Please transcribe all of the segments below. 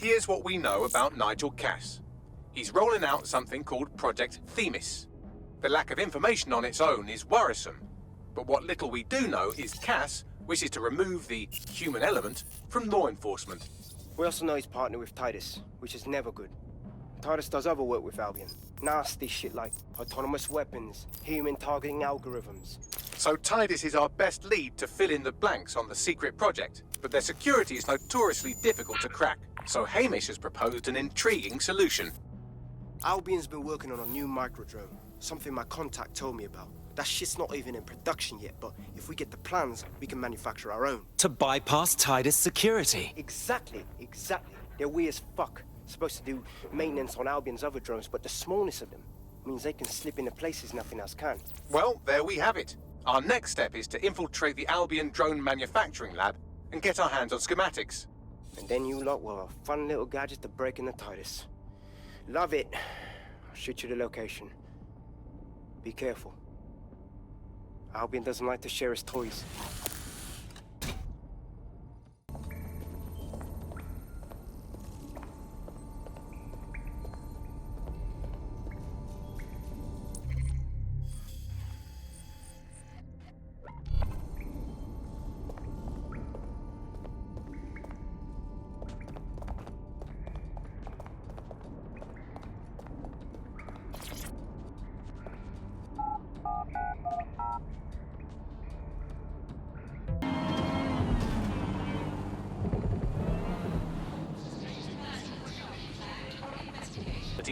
Here's what we know about Nigel Cass. He's rolling out something called Project Themis. The lack of information on its own is worrisome, but what little we do know is Cass wishes to remove the human element from law enforcement. We also know he's partnered with Titus, which is never good. Titus does other work with Albion. Nasty shit like autonomous weapons, human targeting algorithms. So Titus is our best lead to fill in the blanks on the secret project, but their security is notoriously difficult to crack. So Hamish has proposed an intriguing solution. Albion's been working on a new microdrone, something my contact told me about. That shit's not even in production yet, but if we get the plans, we can manufacture our own. To bypass Titus security. Exactly. They're weird as fuck. Supposed to do maintenance on Albion's other drones, but the smallness of them means they can slip into places nothing else can. Well, there we have it. Our next step is to infiltrate the Albion drone manufacturing lab and get our hands on schematics. And then you lot will have a fun little gadget to break in the Titus. Love it. I'll shoot you the location. Be careful. Albion doesn't like to share his toys.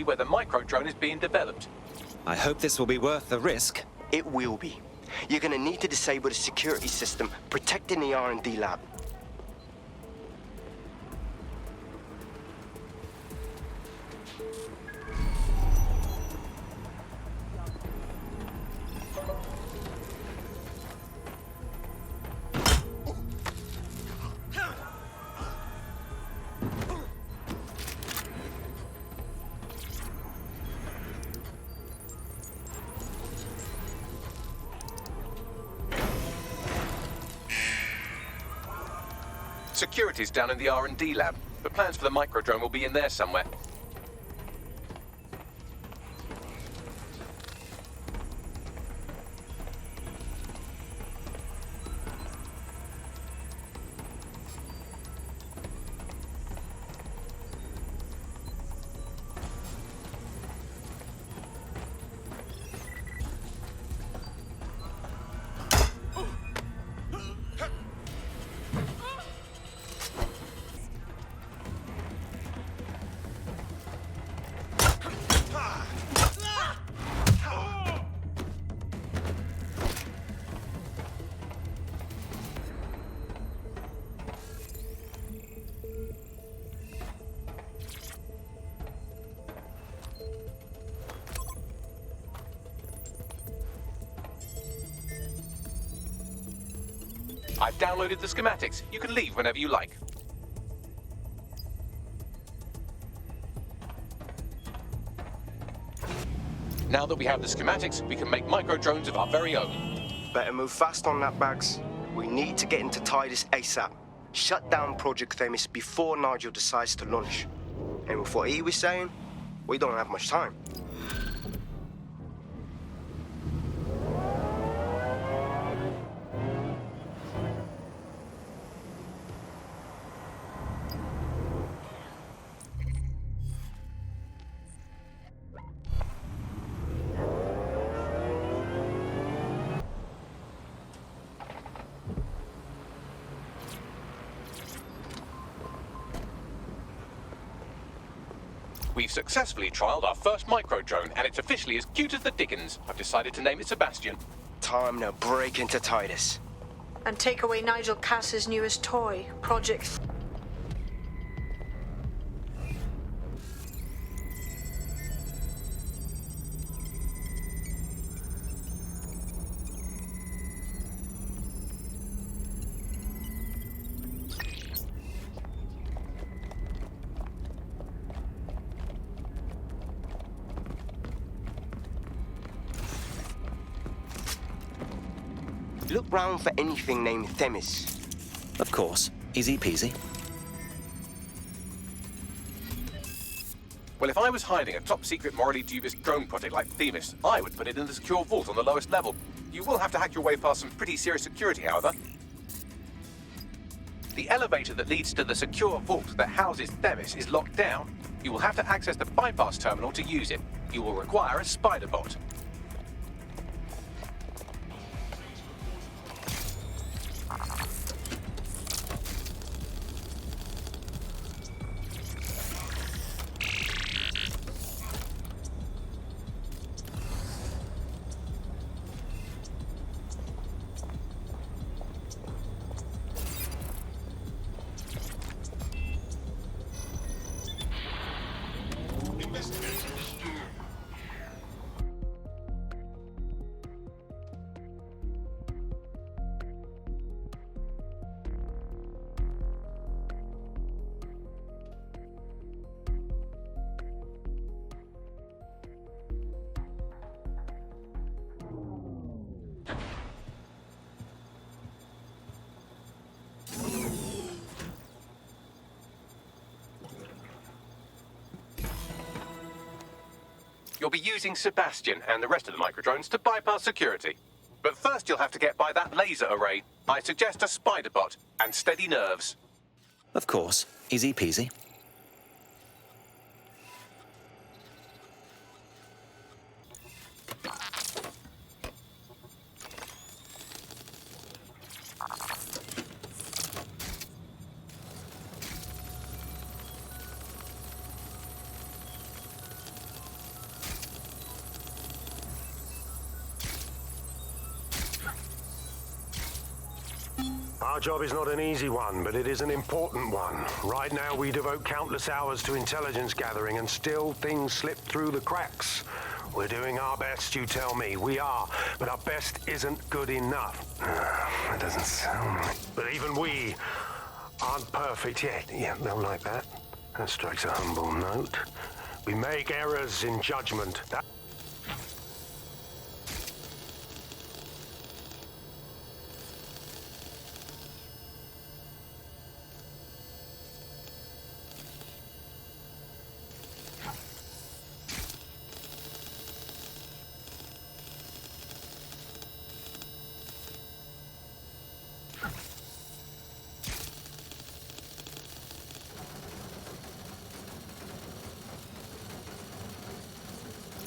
Where the micro-drone is being developed. I hope this will be worth the risk. It will be. You're gonna need to disable the security system protecting the R&D lab. Security's down in the R&D lab. The plans for the microdrone will be in there somewhere. I've downloaded the schematics. You can leave whenever you like. Now that we have the schematics, we can make micro-drones of our very own. Better move fast on that, Bags. We need to get into Titus ASAP. Shut down Project Themis before Nigel decides to launch. And with what he was saying, we don't have much time. We've successfully trialled our first micro-drone, and it's officially as cute as the dickens. I've decided to name it Sebastian. Time to break into Titus. And take away Nigel Cass's newest toy, Project... Look round for anything named Themis. Of course. Easy peasy. Well, if I was hiding a top-secret, morally dubious drone project like Themis, I would put it in the secure vault on the lowest level. You will have to hack your way past some pretty serious security, however. The elevator that leads to the secure vault that houses Themis is locked down. You will have to access the bypass terminal to use it. You will require a spider bot. You'll be using Sebastian and the rest of the microdrones to bypass security. But first you'll have to get by that laser array. I suggest a spider bot and steady nerves. Of course. Easy peasy. Our job is not an easy one, but it is an important one. Right now, we devote countless hours to intelligence gathering, and still things slip through the cracks. We're doing our best, you tell me. We are, but our best isn't good enough. That doesn't sound right. But even we aren't perfect yet. Yeah, they'll like that. That strikes a humble note. We make errors in judgment.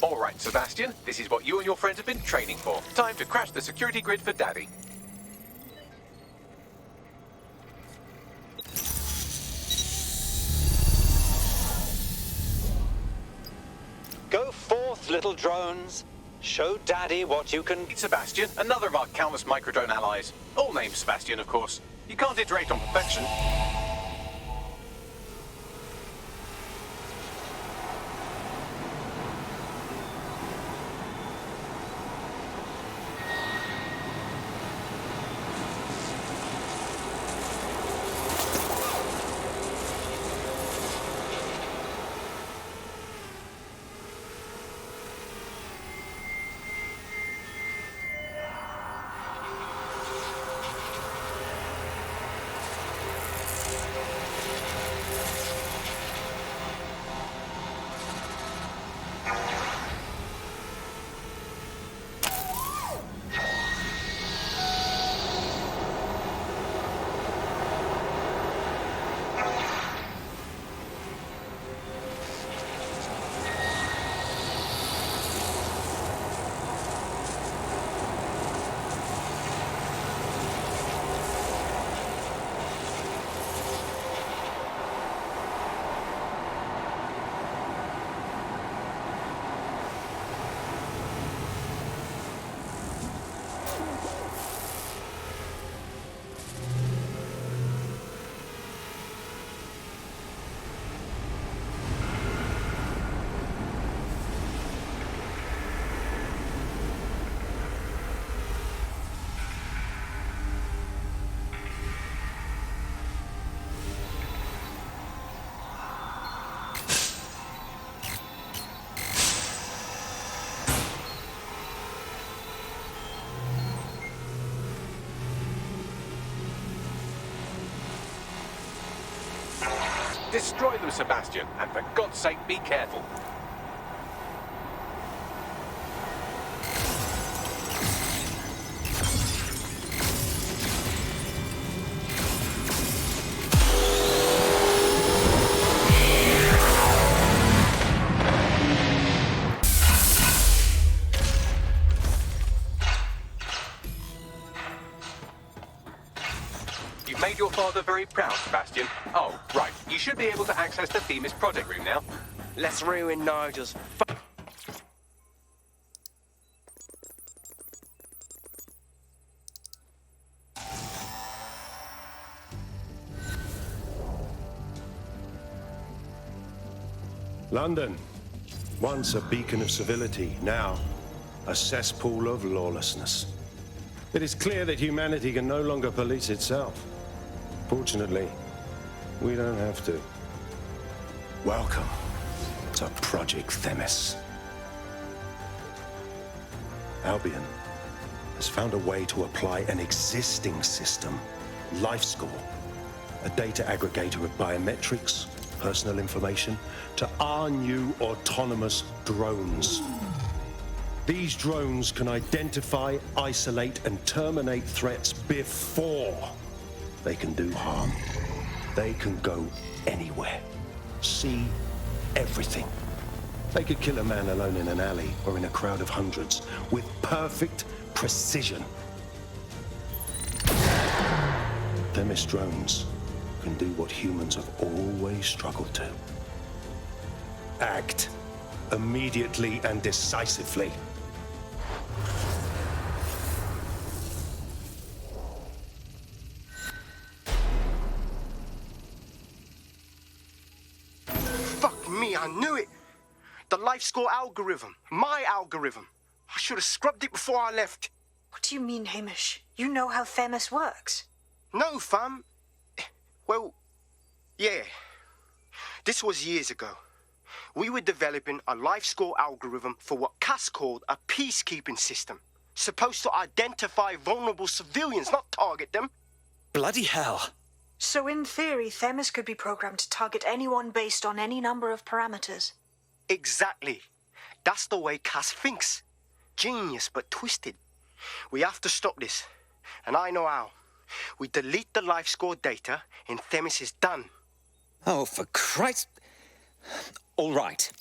All right, Sebastian, this is what you and your friends have been training for. Time to crash the security grid for Daddy. Go forth, little drones. Show Daddy what you can... Meet Sebastian, another of our countless microdrone allies. All named Sebastian, of course. You can't iterate on perfection. Destroy them, Sebastian, and for God's sake, be careful. You've made your father very proud, Sebastian. Oh, right. You should be able to access the Themis project room now. Let's ruin Nigel's London, once a beacon of civility, now a cesspool of lawlessness. It is clear that humanity can no longer police itself. Fortunately, we don't have to. Welcome to Project Themis. Albion has found a way to apply an existing system, LifeScore, a data aggregator of biometrics, personal information, to our new autonomous drones. These drones can identify, isolate, and terminate threats before they can do harm. They can go anywhere, see everything. They could kill a man alone in an alley or in a crowd of hundreds with perfect precision. Themis drones can do what humans have always struggled to. Act immediately and decisively. Fuck me, I knew it! The LifeScore algorithm. My algorithm. I should have scrubbed it before I left. What do you mean, Hamish? You know how Themis works. No, fam. Well, yeah. This was years ago. We were developing a LifeScore algorithm for what Cass called a peacekeeping system. Supposed to identify vulnerable civilians, not target them. Bloody hell. So in theory, Themis could be programmed to target anyone based on any number of parameters. Exactly. That's the way Cass thinks. Genius, but twisted. We have to stop this. And I know how. We delete the LifeScore data and Themis is done. Oh, for Christ. All right.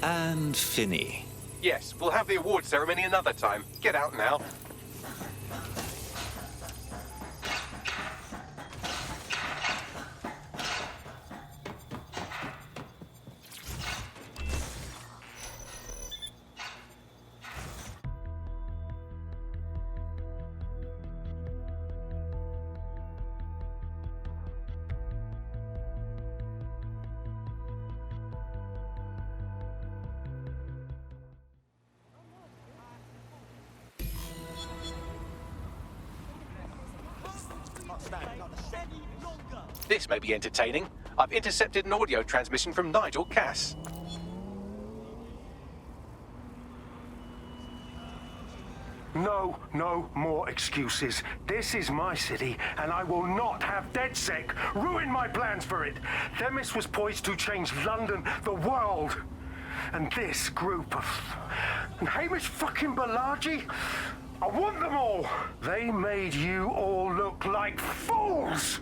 And Finny. Yes, we'll have the award ceremony another time. Get out now. This may be entertaining. I've intercepted an audio transmission from Nigel Cass. No more excuses. This is my city, and I will not have DedSec ruin my plans for it. Themis was poised to change London, the world. And this group of... And Hamish fucking Balaji? I want them all. They made you all look like fools.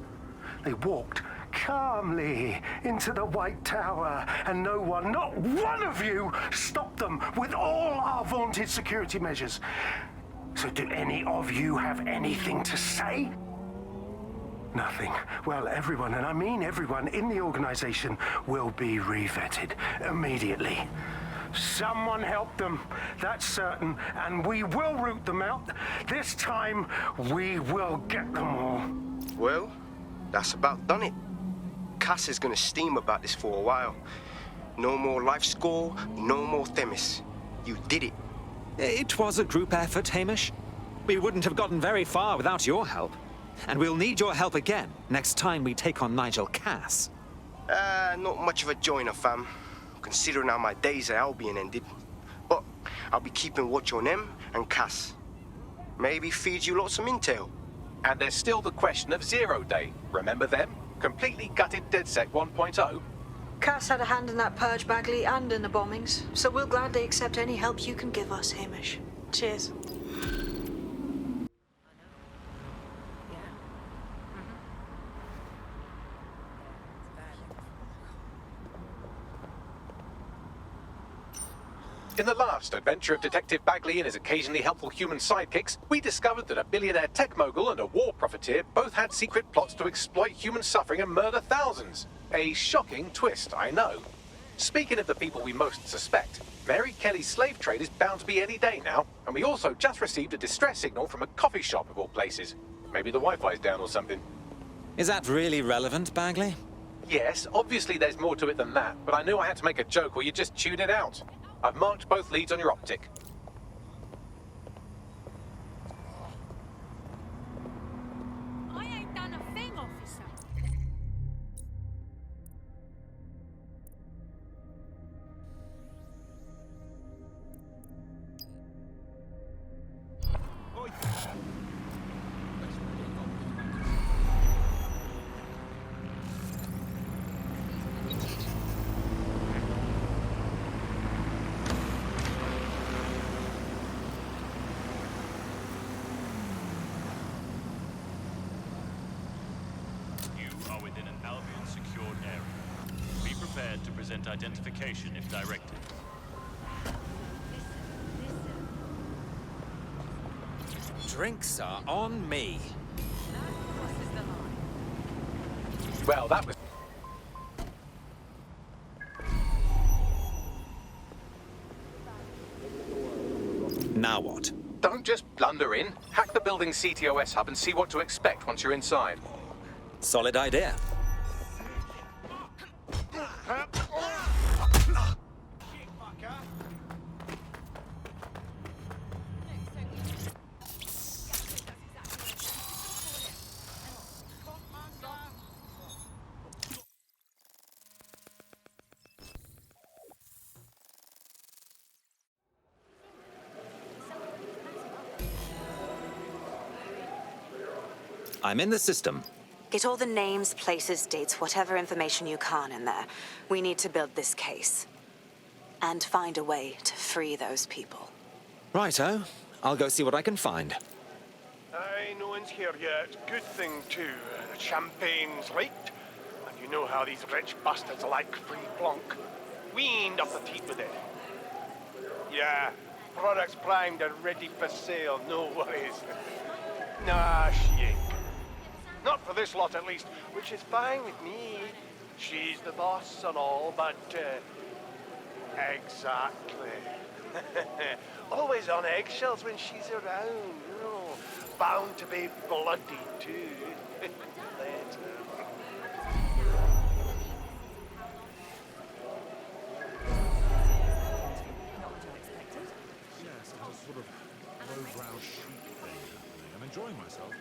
They walked calmly into the White Tower, and no one, not one of you, stopped them with all our vaunted security measures. So do any of you have anything to say? Nothing. Well, everyone, and I mean everyone in the organization, will be revetted immediately. Someone help them, that's certain, and we will root them out. This time, we will get them all. Well, that's about done it. Cass is gonna steam about this for a while. No more LifeScore, no more Themis. You did it. It was a group effort, Hamish. We wouldn't have gotten very far without your help. And we'll need your help again next time we take on Nigel Cass. Not much of a joiner, fam, considering how my days at Albion ended. But I'll be keeping watch on them and Cass. Maybe feed you lots of intel. And there's still the question of Zero Day. Remember them? Completely gutted DedSec 1.0? Cass had a hand in that purge, Bagley, and in the bombings, so we'll gladly accept any help you can give us, Hamish. Cheers. In the last adventure of Detective Bagley and his occasionally helpful human sidekicks, we discovered that a billionaire tech mogul and a war profiteer both had secret plots to exploit human suffering and murder thousands. A shocking twist, I know. Speaking of the people we most suspect, Mary Kelly's slave trade is bound to be any day now, and we also just received a distress signal from a coffee shop of all places. Maybe the Wi-Fi's down or something. Is that really relevant, Bagley? Yes, obviously there's more to it than that, but I knew I had to make a joke or you'd just tune it out. I've marked both leads on your optic. I ain't done a thing, officer. To present identification if directed. Drinks are on me. Well, that was... Now what? Don't just blunder in. Hack the building's CTOS hub and see what to expect once you're inside. Solid idea. I'm in the system. Get all the names, places, dates, whatever information you can in there. We need to build this case. And find a way to free those people. Righto. I'll go see what I can find. Aye, no one's here yet. Good thing, too. Champagne's leaked. And you know how these rich bastards like free plonk. We ain't up the teeth with it. Yeah, products primed and ready for sale, no worries. Nah, she ain't. Not for this lot, at least, which is fine with me. She's the boss and all, but, exactly. Always on eggshells when she's around, you know. Bound to be bloody, too. Later. Yes, a sort of low-brow chic thing happening. I'm enjoying myself.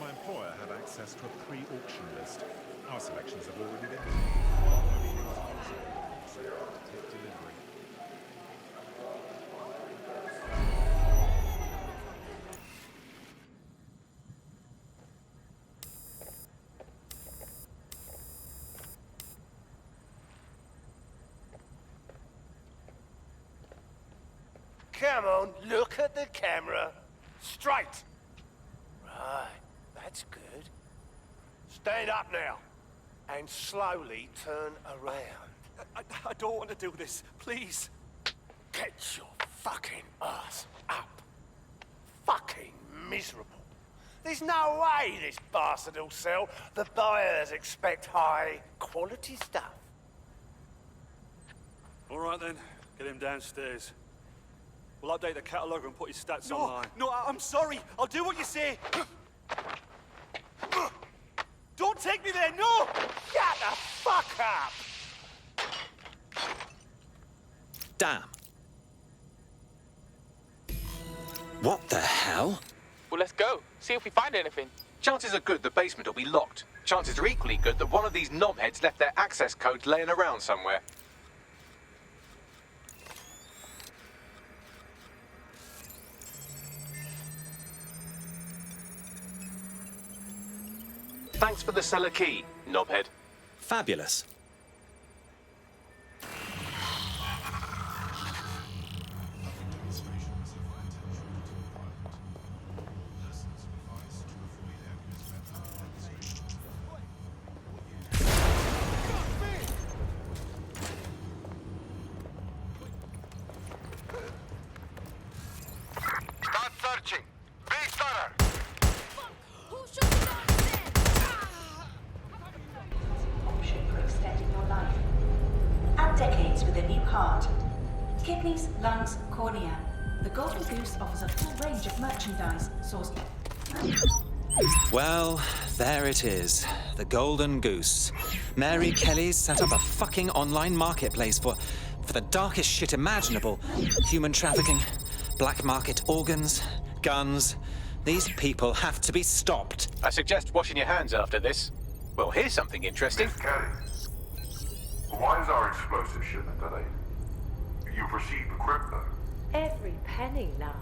My employer had access to a pre-auction list. Our selections have already been take delivery. Come on, look at the camera. Straight. Right, that's good. Stand up now, and slowly turn around. I don't want to do this, please. Get your fucking ass up. Fucking miserable. There's no way this bastard will sell. The buyers expect high quality stuff. All right then, get him downstairs. We'll update the catalogue and put his stats online. No, I'm sorry. I'll do what you say. Don't take me there, no! Shut the fuck up! Damn. What the hell? Well, let's go. See if we find anything. Chances are good the basement will be locked. Chances are equally good that one of these knobheads left their access codes laying around somewhere. Thanks for the cellar key, knobhead. Fabulous. Start searching. Big stunner. Option for extending your life. Add decades with a new heart. Kidneys, lungs, cornea. The Golden Goose offers a full range of merchandise sourced. Well, there it is. The Golden Goose. Mary Kelly's set up a fucking online marketplace for the darkest shit imaginable. Human trafficking, black market organs, guns. These people have to be stopped. I suggest washing your hands after this. Well, here's something interesting. Miss Kelly, why is our explosive shipment delayed? You've received the crypto. Every penny, love.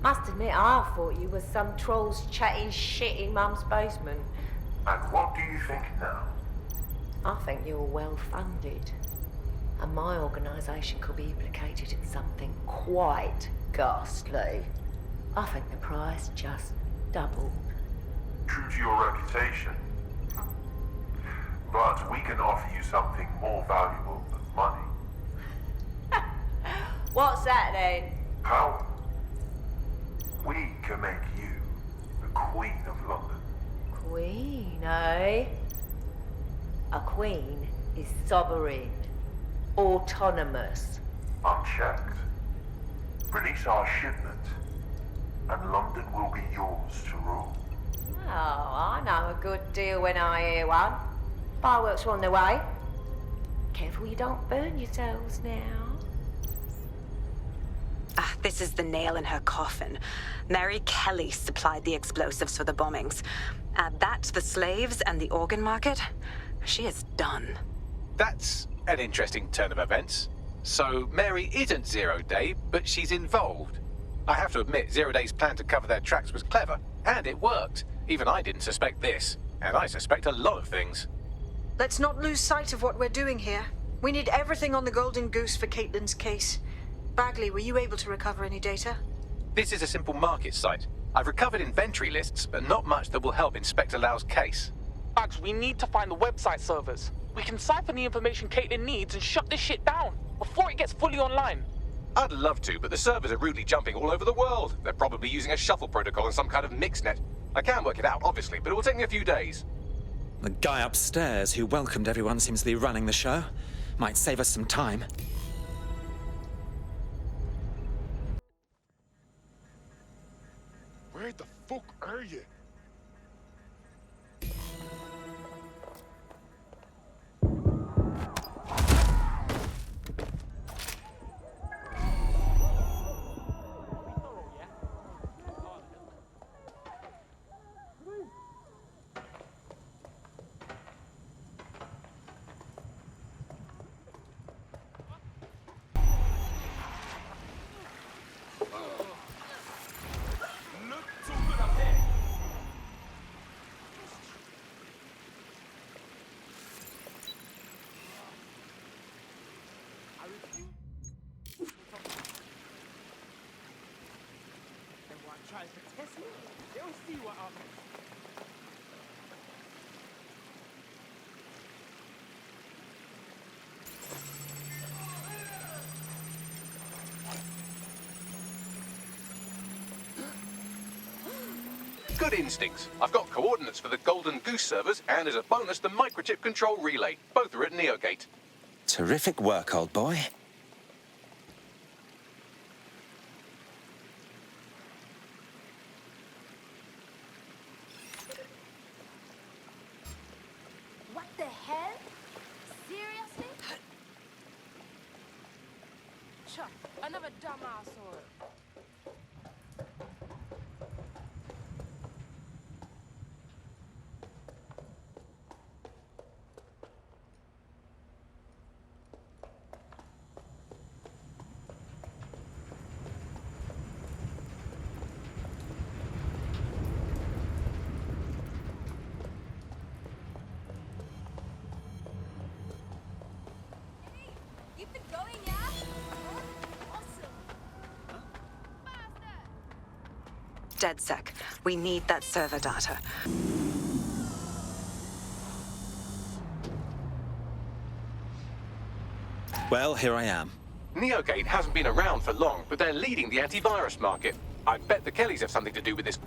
Must admit, I thought you were some trolls chatting shit in Mum's basement. And what do you think now? I think you're well funded. And my organisation could be implicated in something quite ghastly. I think the price just doubled. True to your reputation. But we can offer you something more valuable than money. What's that then? Power. We can make you the Queen of London. Queen, eh? A queen is sovereign, autonomous. Unchecked. Release our shipment, and London will be yours to rule. Oh, I know a good deal when I hear one. Fireworks are on their way. Careful you don't burn yourselves now. Ah, this is the nail in her coffin. Mary Kelly supplied the explosives for the bombings. Add that to the slaves and the organ market, she is done. That's an interesting turn of events. So Mary isn't Zero Day, but she's involved. I have to admit, Zero Day's plan to cover their tracks was clever, and it worked. Even I didn't suspect this, and I suspect a lot of things. Let's not lose sight of what we're doing here. We need everything on the Golden Goose for Caitlin's case. Bagley, were you able to recover any data? This is a simple market site. I've recovered inventory lists, but not much that will help Inspector Lau's case. Bags, we need to find the website servers. We can siphon the information Caitlin needs and shut this shit down before it gets fully online. I'd love to, but the servers are rudely jumping all over the world. They're probably using a shuffle protocol and some kind of mixnet. I can work it out, obviously, but it will take me a few days. The guy upstairs who welcomed everyone seems to be running the show. Might save us some time. Where the fuck are you? Tries to test me, they'll see what I'm. Good instincts. I've got coordinates for the Golden Goose servers, and as a bonus, the microchip control relay. Both are at Neogate. Terrific work, old boy. What the hell? Seriously? Chuck, another dumb asshole. DedSec. We need that server data. Well, here I am. Neogate hasn't been around for long, but they're leading the antivirus market. I bet the Kellys have something to do with this.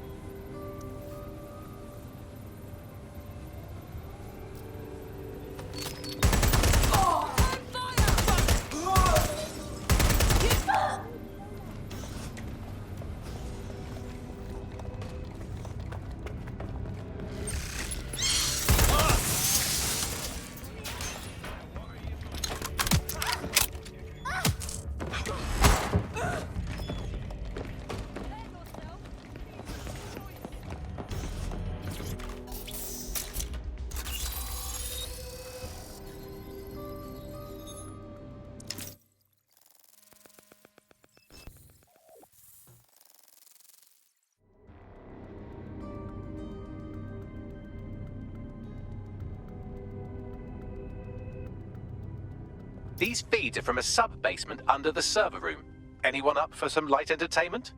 These feeds are from a sub-basement under the server room. Anyone up for some light entertainment?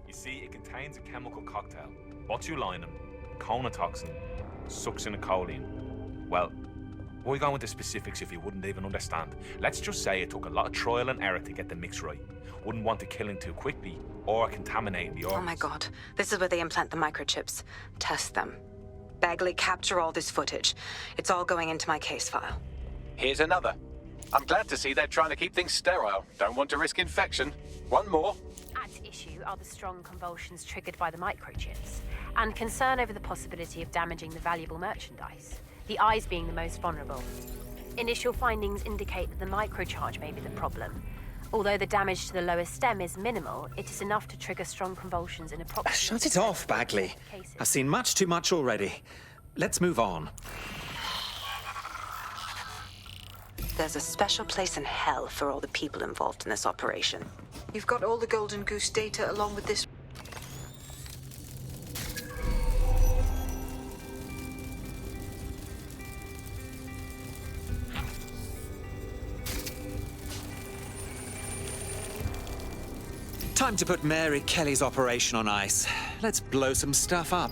You see, it contains a chemical cocktail. Botulinum, conotoxin, succinylcholine. Well, why go into specifics if you wouldn't even understand? Let's just say it took a lot of trial and error to get the mix right. Wouldn't want to kill him too quickly or contaminate the organs. Oh my god. This is where they implant the microchips. Test them. Bagley, capture all this footage. It's all going into my case file. Here's another. I'm glad to see they're trying to keep things sterile. Don't want to risk infection. One more. At issue are the strong convulsions triggered by the microchips, and concern over the possibility of damaging the valuable merchandise, the eyes being the most vulnerable. Initial findings indicate that the microcharge may be the problem. Although the damage to the lower stem is minimal, it is enough to trigger strong convulsions in approximately... Shut it off, Bagley. I've seen much too much already. Let's move on. There's a special place in hell for all the people involved in this operation. You've got all the Golden Goose data along with this. Time to put Mary Kelly's operation on ice. Let's blow some stuff up.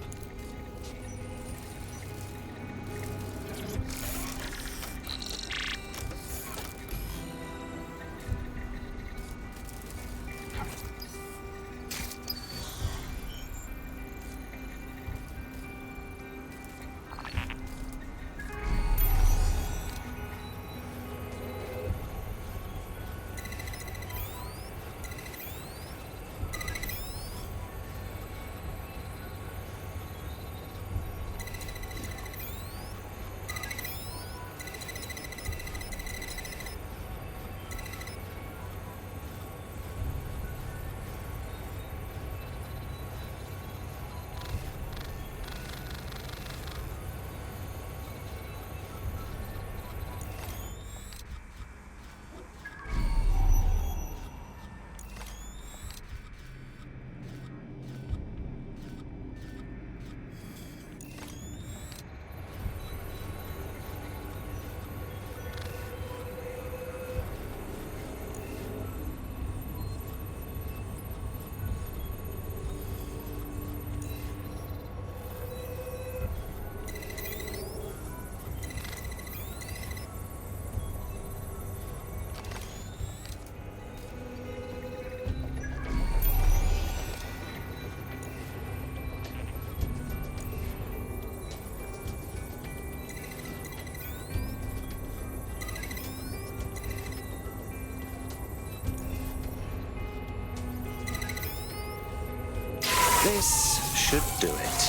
This should do it.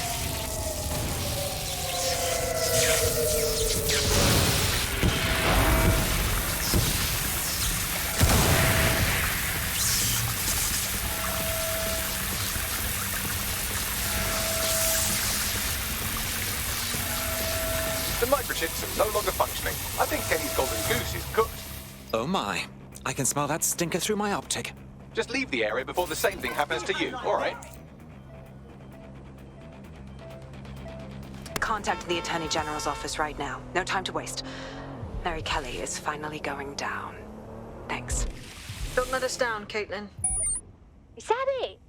The microchips are no longer functioning. I think Kenny's Golden Goose is cooked. Oh my. I can smell that stinker through my optic. Just leave the area before the same thing happens to you, all right? Contact the Attorney General's office right now. No time to waste. Mary Kelly is finally going down. Thanks. Don't let us down, Caitlin. Is that it?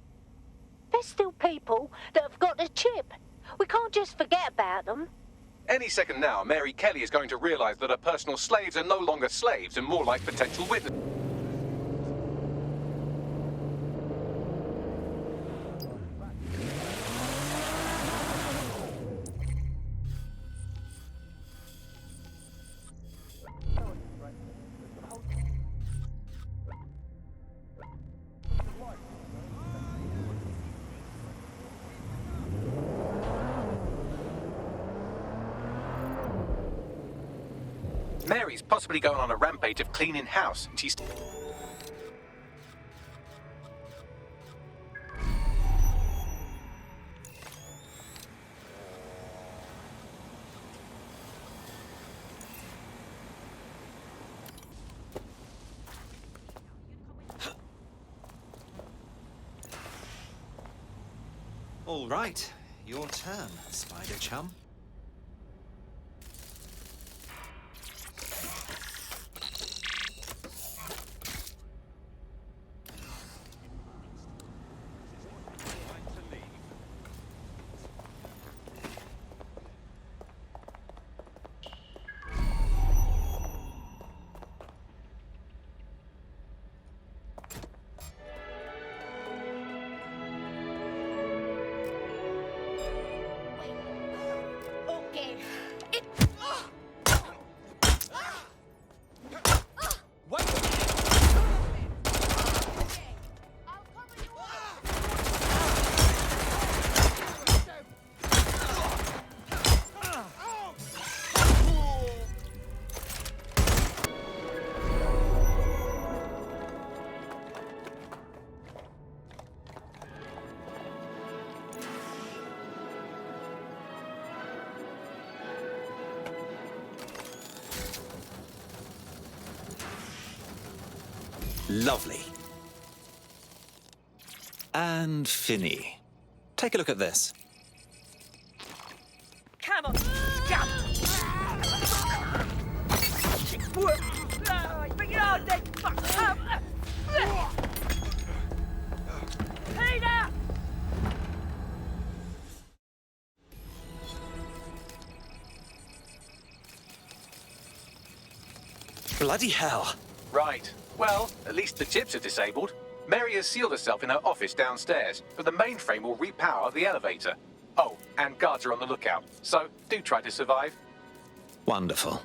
There's still people that have got the chip. We can't just forget about them. Any second now, Mary Kelly is going to realise that her personal slaves are no longer slaves and more like potential witnesses. Mary's possibly going on a rampage of cleaning house, and she's... All right, your turn, spider chum. Lovely. And Finny. Take a look at this. Come on, come! Bring it on, then! Peter! Bloody hell. Right. Well, at least the chips are disabled. Mary has sealed herself in her office downstairs, but the mainframe will repower the elevator. Oh, and guards are on the lookout, so do try to survive. Wonderful.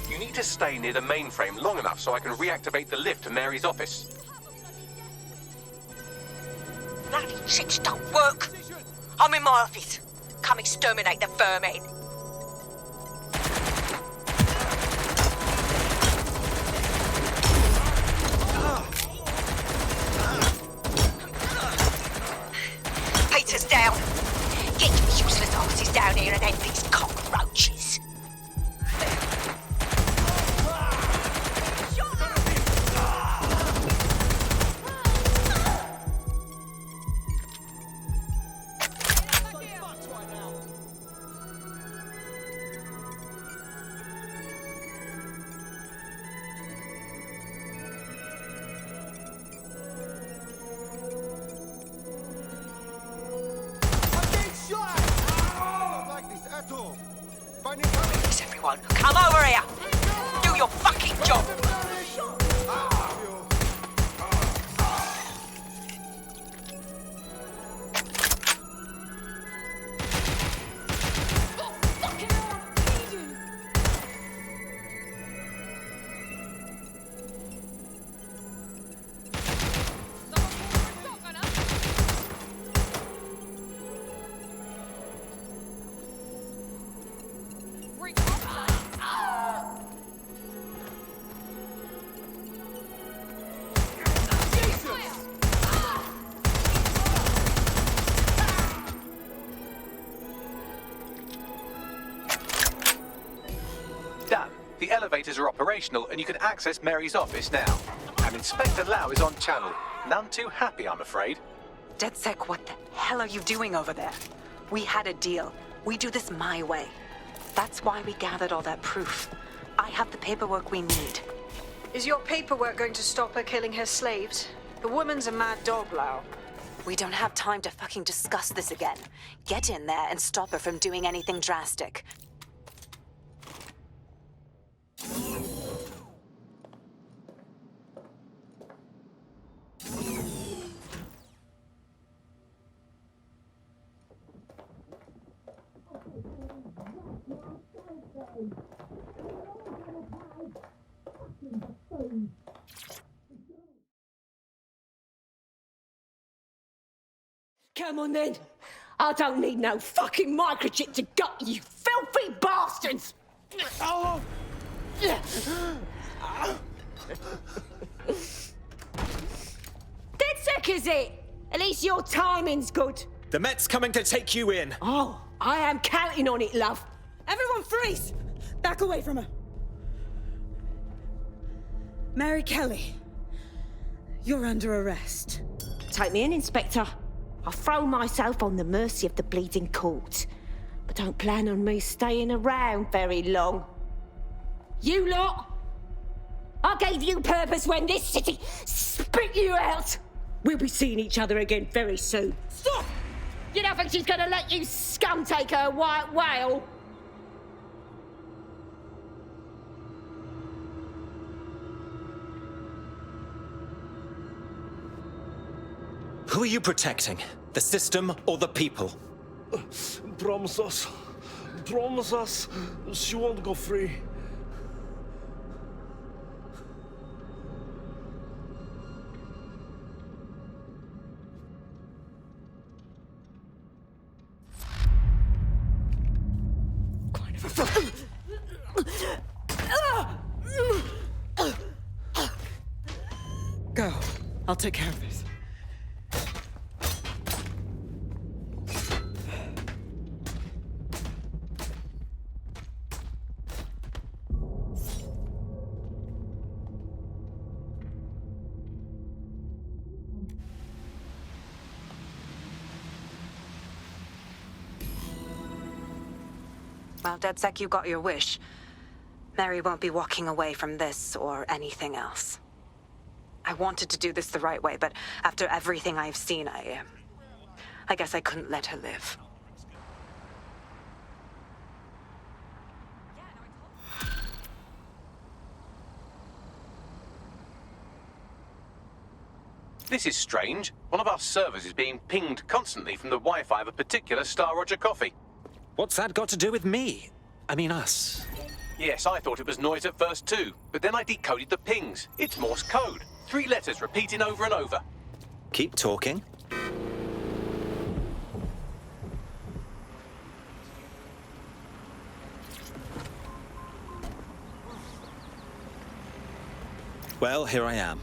You need to stay near the mainframe long enough so I can reactivate the lift to Mary's office. Bloody shit don't work. I'm in my office. Come exterminate the vermin. Peter's down. Get your useless asses down here and end these cockroaches. Please, everyone, come over here. Do your fucking job. Done. The elevators are operational and you can access Mary's office now. And Inspector Lau is on channel. None too happy, I'm afraid. DedSec, what the hell are you doing over there? We had a deal. We do this my way. That's why we gathered all that proof. I have the paperwork we need. Is your paperwork going to stop her killing her slaves? The woman's a mad dog, Lau. We don't have time to fucking discuss this again. Get in there and stop her from doing anything drastic. Come on then. I don't need no fucking microchip to gut you filthy bastards! Oh! DedSec is it? At least your timing's good. The Met's coming to take you in. Oh, I am counting on it, love. Everyone freeze! Back away from her. Mary Kelly, you're under arrest. Take me in, Inspector. I'll throw myself on the mercy of the bleeding court. But don't plan on me staying around very long. You lot! I gave you purpose when this city spit you out! We'll be seeing each other again very soon. Stop! You don't think she's gonna let you scum take her white whale? Who are you protecting? The system or the people? Promise us. Promise us. She won't go free. Go. I'll take care of this. Well, DedSec, you got your wish. Mary won't be walking away from this or anything else. I wanted to do this the right way, but after everything I've seen, I guess I couldn't let her live. This is strange. One of our servers is being pinged constantly from the Wi-Fi of a particular Star Roger coffee. What's that got to do with me? I mean us. Yes, I thought it was noise at first too, but then I decoded the pings. It's Morse code. 3 letters repeating over and over. Keep talking. Well, here I am.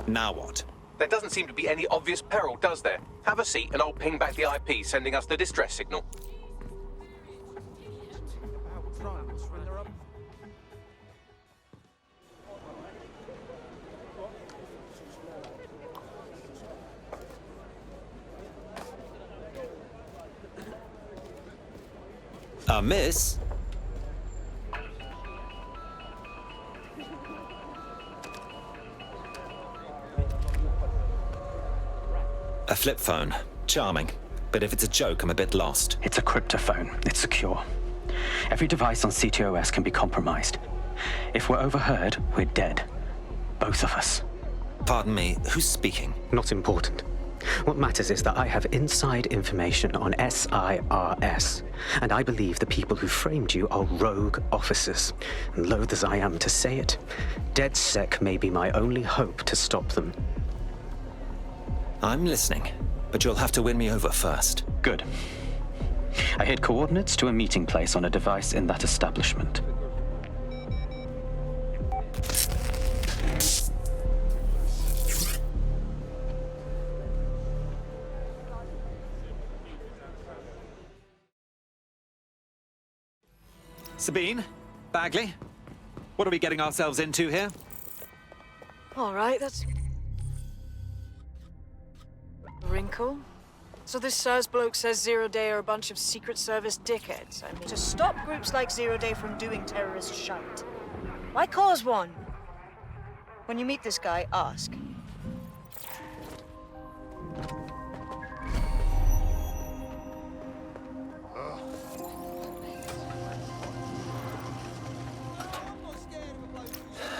Now what? There doesn't seem to be any obvious peril, does there? Have a seat and I'll ping back the IP sending us the distress signal. Miss? A flip phone. Charming. But if it's a joke, I'm a bit lost. It's a cryptophone. It's secure. Every device on CTOS can be compromised. If we're overheard, we're dead. Both of us. Pardon me, who's speaking? Not important. What matters is that I have inside information on SIRS, and I believe the people who framed you are rogue officers. And loath as I am to say it, DedSec may be my only hope to stop them. I'm listening, but you'll have to win me over first. Good. I hid coordinates to a meeting place on a device in that establishment. Sabine? Bagley? What are we getting ourselves into here? All right, that's... wrinkle. So this Sirs bloke says Zero Day are a bunch of Secret Service dickheads. I mean, to stop groups like Zero Day from doing terrorist shite, why cause one? When you meet this guy, ask.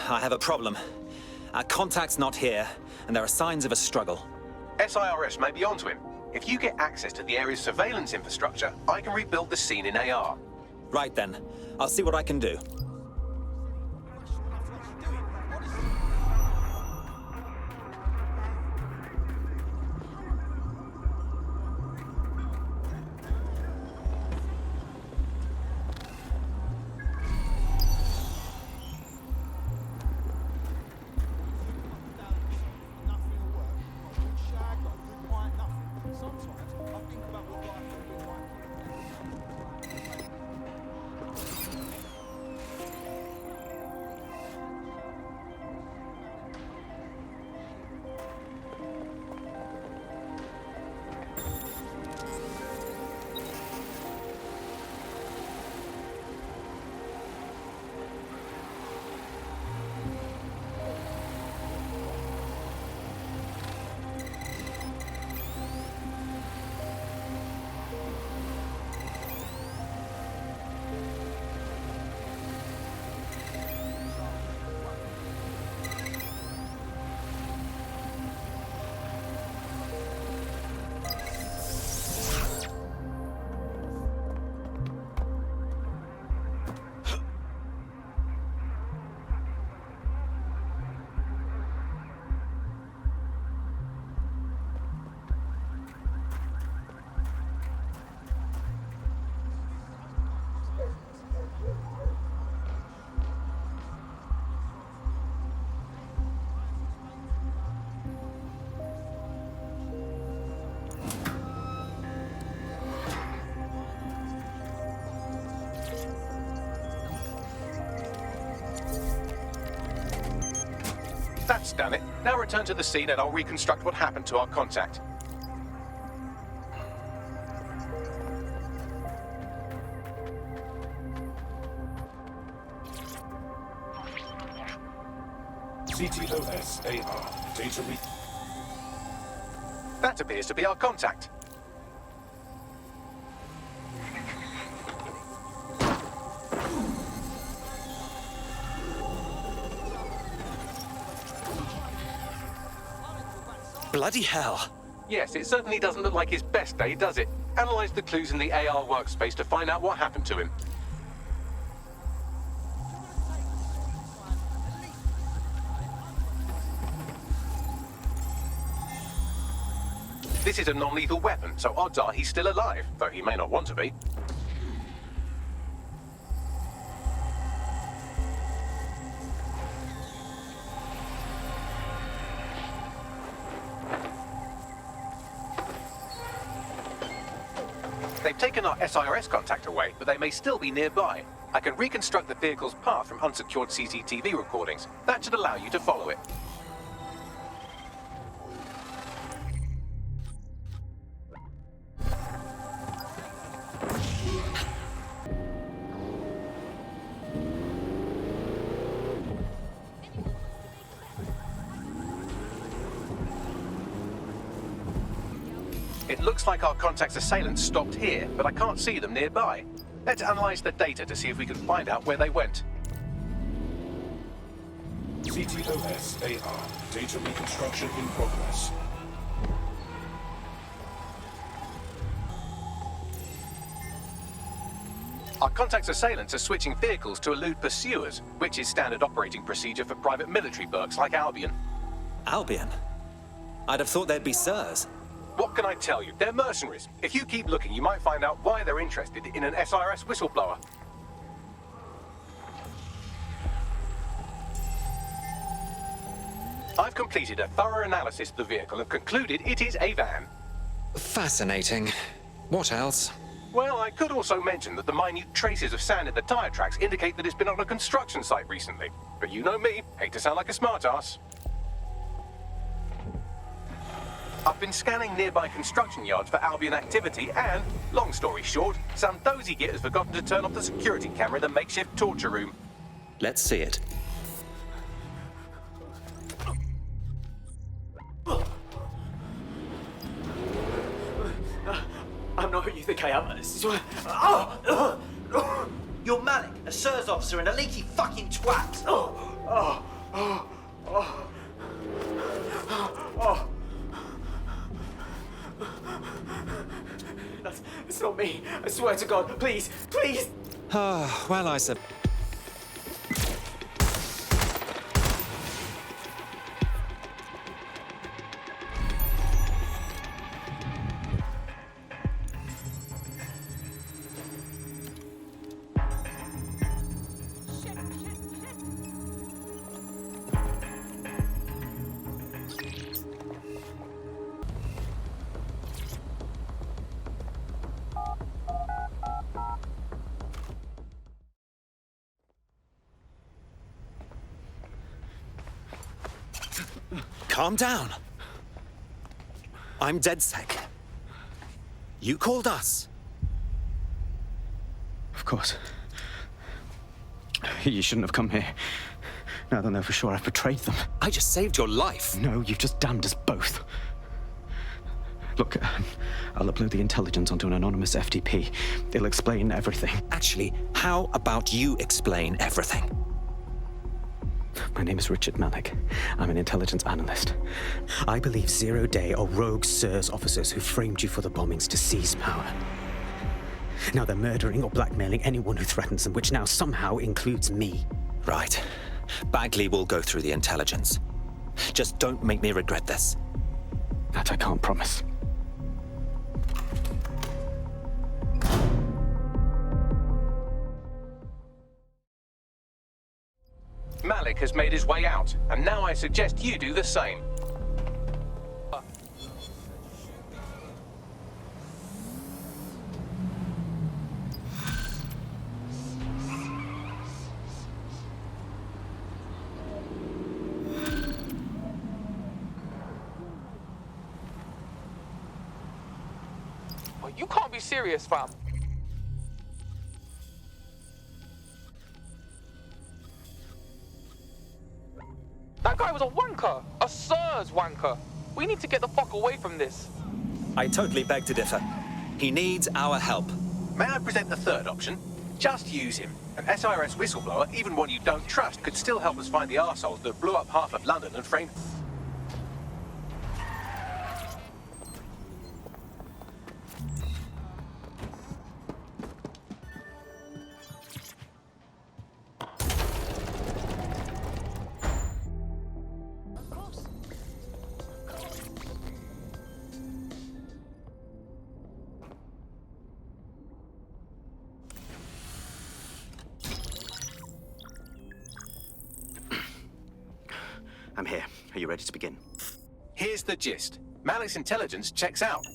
I have a problem. Our contact's not here, and there are signs of a struggle. SIRS may be onto him. If you get access to the area's surveillance infrastructure, I can rebuild the scene in AR. Right then. I'll see what I can do. That's done it. Now return to the scene and I'll reconstruct what happened to our contact. CTOS-AR, data read. That appears to be our contact. Bloody hell. Yes, it certainly doesn't look like his best day, does it? Analyze the clues in the AR workspace to find out what happened to him. This is a non-lethal weapon, so odds are he's still alive, though he may not want to be. They've taken our SIRS contact away, but they may still be nearby. I can reconstruct the vehicle's path from unsecured CCTV recordings. That should allow you to follow it. It looks like our contact's assailants stopped here, but I can't see them nearby. Let's analyze the data to see if we can find out where they went. CTOS-AR, data reconstruction in progress. Our contact's assailants are switching vehicles to elude pursuers, which is standard operating procedure for private military burks like Albion. Albion? I'd have thought they'd be Sirs. What can I tell you? They're mercenaries. If you keep looking, you might find out why they're interested in an SIRS whistleblower. I've completed a thorough analysis of the vehicle and concluded it is a van. Fascinating. What else? Well, I could also mention that the minute traces of sand in the tire tracks indicate that it's been on a construction site recently. But you know me, hate to sound like a smartass. I've been scanning nearby construction yards for Albion activity and, long story short, some dozy git has forgotten to turn off the security camera in the makeshift torture room. Let's see it. I'm not who you think I am. You're Malik, a SIRS officer and a leaky fucking twat. That's not me. I swear to God. Please, please. Well, I said. Calm down. I'm DedSec. You called us. Of course. You shouldn't have come here. Now they'll know for sure I've betrayed them. I just saved your life. No, you've just damned us both. Look, I'll upload the intelligence onto an anonymous FTP. It'll explain everything. Actually, how about you explain everything? My name is Richard Malik. I'm an intelligence analyst. I believe 0 Day are rogue SIRS officers who framed you for the bombings to seize power. Now they're murdering or blackmailing anyone who threatens them, which now somehow includes me. Right. Bagley will go through the intelligence. Just don't make me regret this. That I can't promise. Malik has made his way out, and now I suggest you do the same. Oh, you can't be serious, fam. That guy was a wanker, a SIRS wanker. We need to get the fuck away from this. I totally beg to differ. He needs our help. May I present the third option? Just use him. An SIRS whistleblower, even one you don't trust, could still help us find the arseholes that blew up half of London and framed... I'm here. Are you ready to begin? Here's the gist. Malik's intelligence checks out.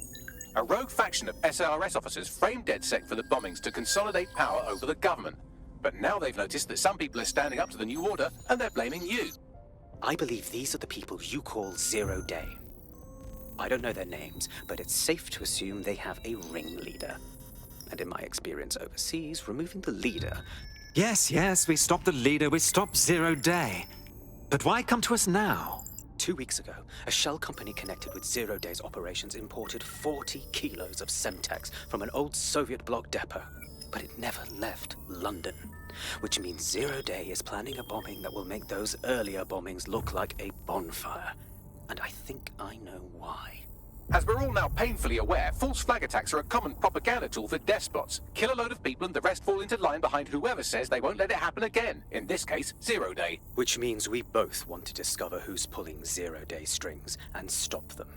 A rogue faction of SIRS officers framed DedSec for the bombings to consolidate power over the government. But now they've noticed that some people are standing up to the new order, and they're blaming you. I believe these are the people you call 0 Day. I don't know their names, but it's safe to assume they have a ringleader. And in my experience overseas, removing the leader... Yes, we stopped the leader, we stopped 0 Day. But why come to us now? 2 weeks ago, a shell company connected with 0 Day's operations imported 40 kilos of Semtex from an old Soviet bloc depot. But it never left London, which means 0 Day is planning a bombing that will make those earlier bombings look like a bonfire. And I think I know why. As we're all now painfully aware, false flag attacks are a common propaganda tool for despots. Kill a load of people and the rest fall into line behind whoever says they won't let it happen again. In this case, 0 Day. Which means we both want to discover who's pulling 0 Day strings and stop them.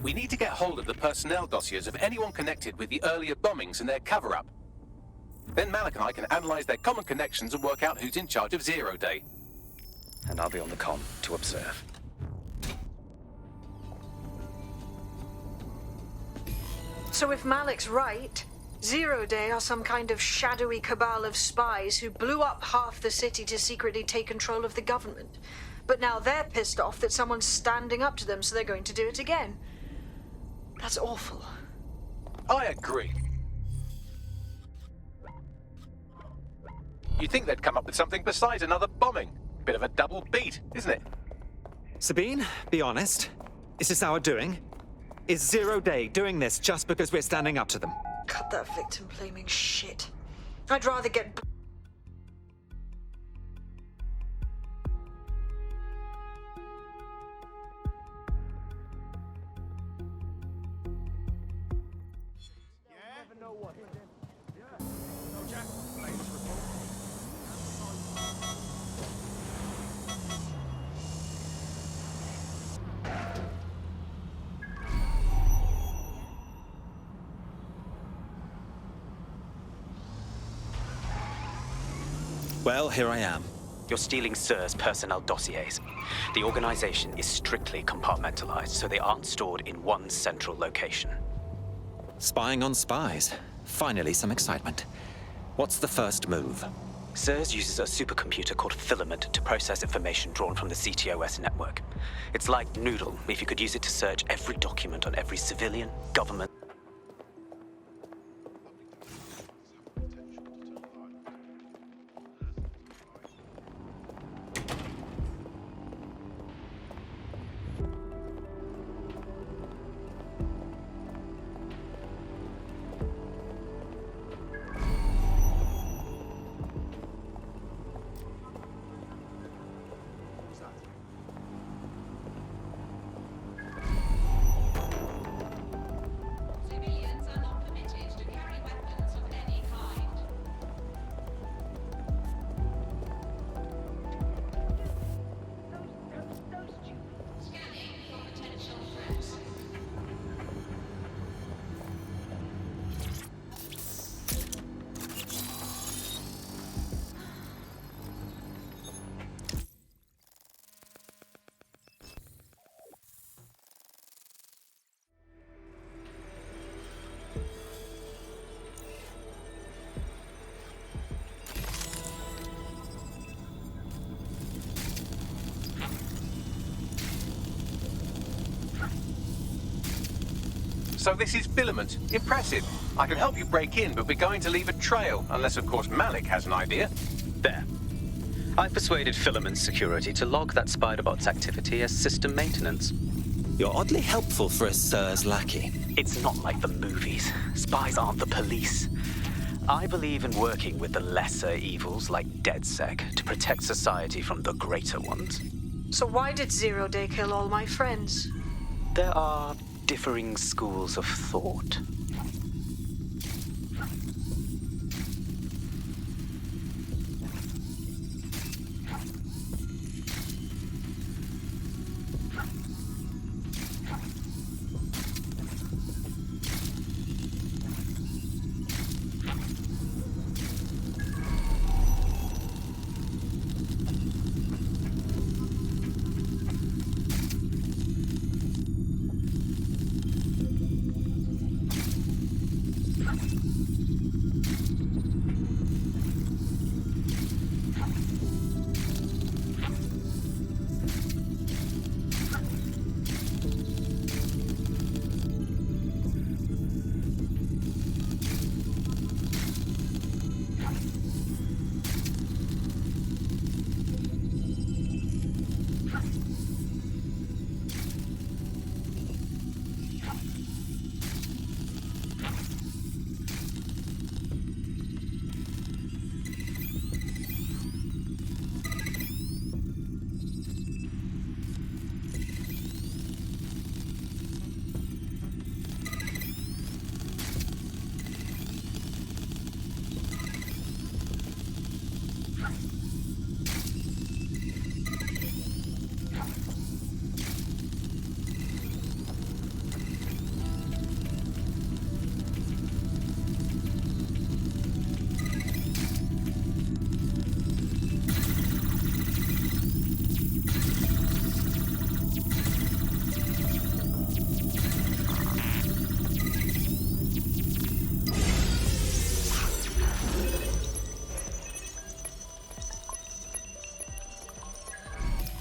We need to get hold of the personnel dossiers of anyone connected with the earlier bombings and their cover-up. Then Malik and I can analyze their common connections and work out who's in charge of 0 Day. And I'll be on the comm to observe. So if Malik's right, 0 Day are some kind of shadowy cabal of spies who blew up half the city to secretly take control of the government. But now they're pissed off that someone's standing up to them, so they're going to do it again. That's awful. I agree. You'd think they'd come up with something besides another bombing. Bit of a double beat, isn't it? Sabine, be honest. Is this our doing? Is 0 Day doing this just because we're standing up to them? Cut that victim-blaming shit. I'd rather get... Well, here I am. You're stealing SIR's personnel dossiers. The organization is strictly compartmentalized, so they aren't stored in one central location. Spying on spies. Finally, some excitement. What's the first move? SIRS uses a supercomputer called Filament to process information drawn from the CTOS network. It's like Noodle, if you could use it to search every document on every civilian, government... So this is Filament. Impressive. I can help you break in, but we're going to leave a trail, unless of course Malik has an idea. There. I've persuaded Filament Security to log that Spiderbot's activity as system maintenance. You're oddly helpful for a SIRS lackey. It's not like the movies. Spies aren't the police. I believe in working with the lesser evils like DedSec to protect society from the greater ones. So why did 0 Day kill all my friends? There are differing schools of thought.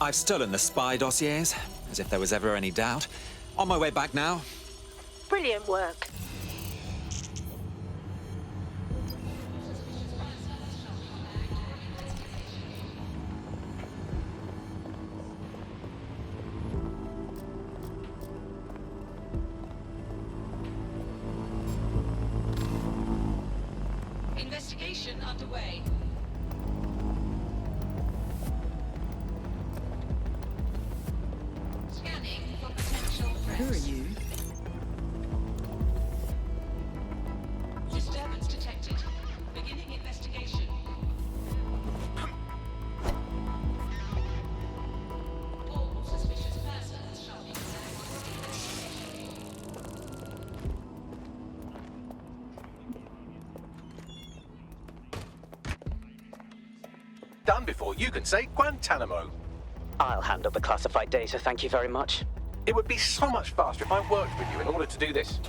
I've stolen the spy dossiers, as if there was ever any doubt. On my way back now. Brilliant work. Investigation underway. Scanning for potential threats. Who are you? Disturbance detected. Beginning investigation. All suspicious persons shall be Done before you can say Guantanamo. I'll handle the classified data, thank you very much. It would be so much faster if I worked with you in order to do this.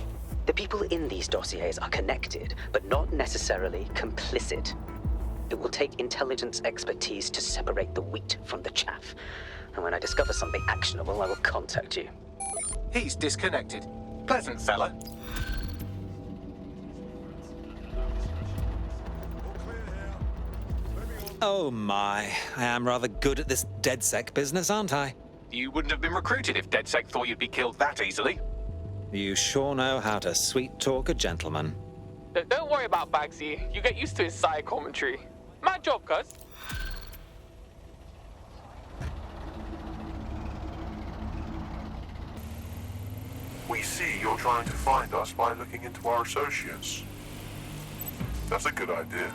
The people in these dossiers are connected, but not necessarily complicit. It will take intelligence expertise to separate the wheat from the chaff. And when I discover something actionable, I will contact you. He's disconnected. Pleasant fella. Oh my, I am rather good at this DedSec business, aren't I? You wouldn't have been recruited if DedSec thought you'd be killed that easily. You sure know how to sweet-talk a gentleman. Don't worry about Bagsy. You get used to his side commentary. My job, cuz. We see you're trying to find us by looking into our associates. That's a good idea.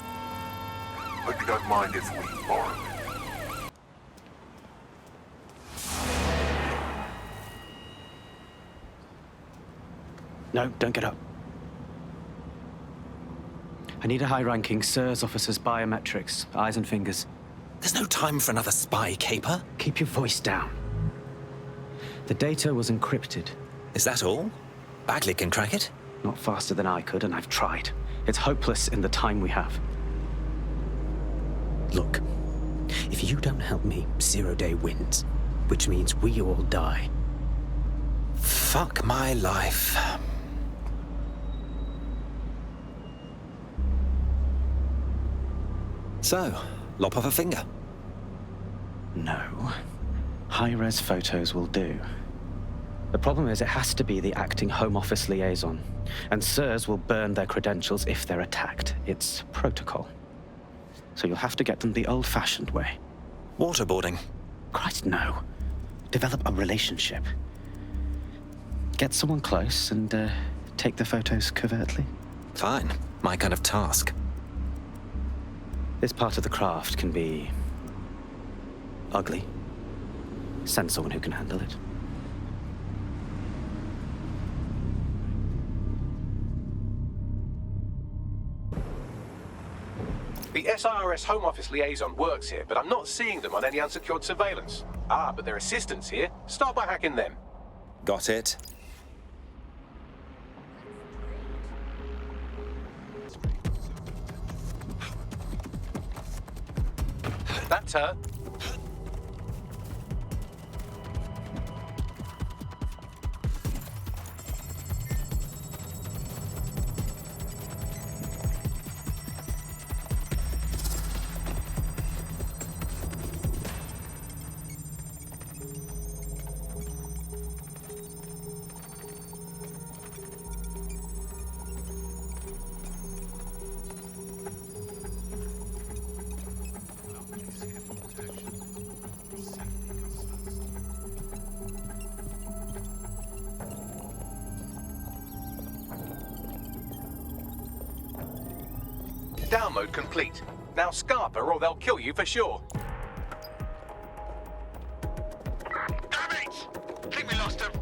Hope you don't mind if we borrow it. No, don't get up. I need a high-ranking SIRS officer's biometrics, eyes and fingers. There's no time for another spy caper. Keep your voice down. The data was encrypted. Is that all? Bagley can crack it? Not faster than I could, and I've tried. It's hopeless in the time we have. Look, if you don't help me, 0 Day wins, which means we all die. Fuck my life. So, lop off a finger? No. High-res photos will do. The problem is it has to be the acting Home Office liaison, and SIRS will burn their credentials if they're attacked. It's protocol. So you'll have to get them the old-fashioned way. Waterboarding? Christ, no. Develop a relationship. Get someone close and take the photos covertly. Fine. My kind of task. This part of the craft can be ugly. Send someone who can handle it. The SIRS Home Office liaison works here, but I'm not seeing them on any unsecured surveillance. Ah, but their assistants here. Start by hacking them. Got it. That's her. Download complete. Now Scarper or they'll kill you for sure. Damn it! Think we lost him.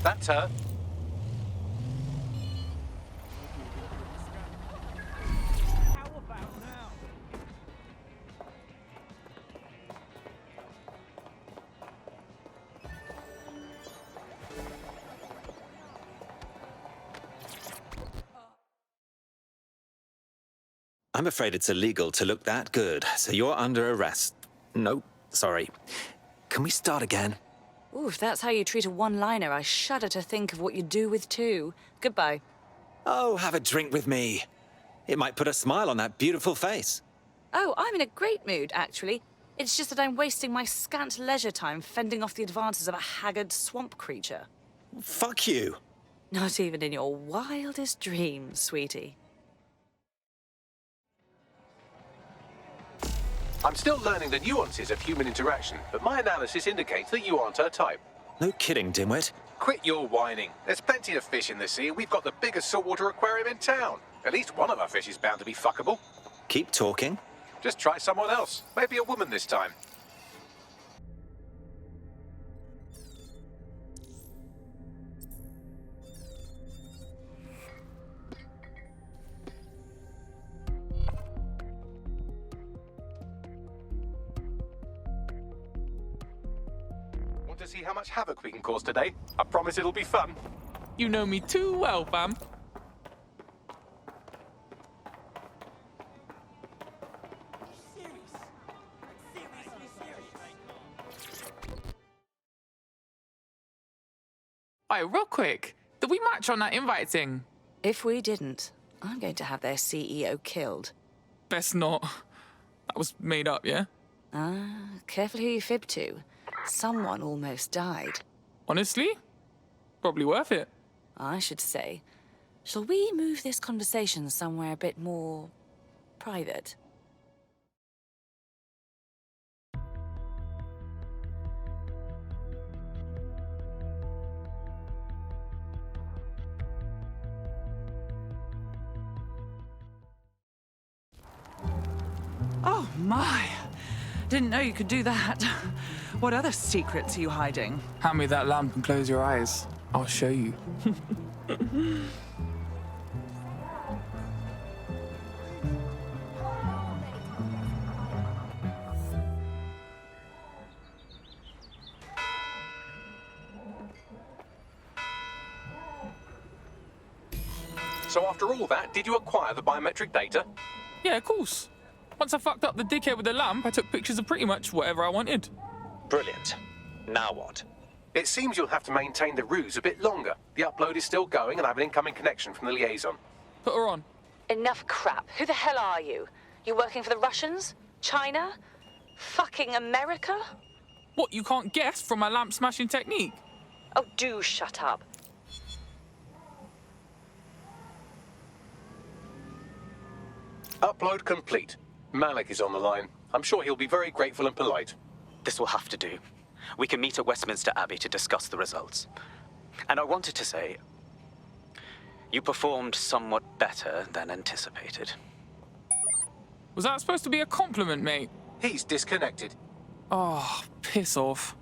That's her. I'm afraid it's illegal to look that good, so you're under arrest. Nope, sorry. Can we start again? Ooh, if that's how you treat a one-liner, I shudder to think of what you do with two. Goodbye. Oh, have a drink with me. It might put a smile on that beautiful face. Oh, I'm in a great mood, actually. It's just that I'm wasting my scant leisure time fending off the advances of a haggard swamp creature. Fuck you. Not even in your wildest dreams, sweetie. I'm still learning the nuances of human interaction, but my analysis indicates that you aren't her type. No kidding, dimwit. Quit your whining. There's plenty of fish in the sea, and we've got the biggest saltwater aquarium in town. At least one of our fish is bound to be fuckable. Keep talking. Just try someone else. Maybe a woman this time. Want to see how much havoc we can cause today? I promise it'll be fun. You know me too well, fam. Alright, real quick. Did we match on that invite thing? If we didn't, I'm going to have their CEO killed. Best not. That was made up, yeah? Careful who you fib to. Someone almost died. Honestly? Probably worth it. I should say. Shall we move this conversation somewhere a bit more private? Oh, my. Didn't know you could do that. What other secrets are you hiding? Hand me that lamp and close your eyes. I'll show you. So after all that, did you acquire the biometric data? Yeah, of course. Once I fucked up the dickhead with the lamp, I took pictures of pretty much whatever I wanted. Brilliant. Now what? It seems you'll have to maintain the ruse a bit longer. The upload is still going and I have an incoming connection from the liaison. Put her on. Enough crap. Who the hell are you? You working for the Russians? China? Fucking America? What, you can't guess from my lamp smashing technique? Oh, do shut up. Upload complete. Malik is on the line. I'm sure he'll be very grateful and polite. This will have to do. We can meet at Westminster Abbey to discuss the results. And I wanted to say, you performed somewhat better than anticipated. Was that supposed to be a compliment, mate? He's disconnected. Oh, piss off.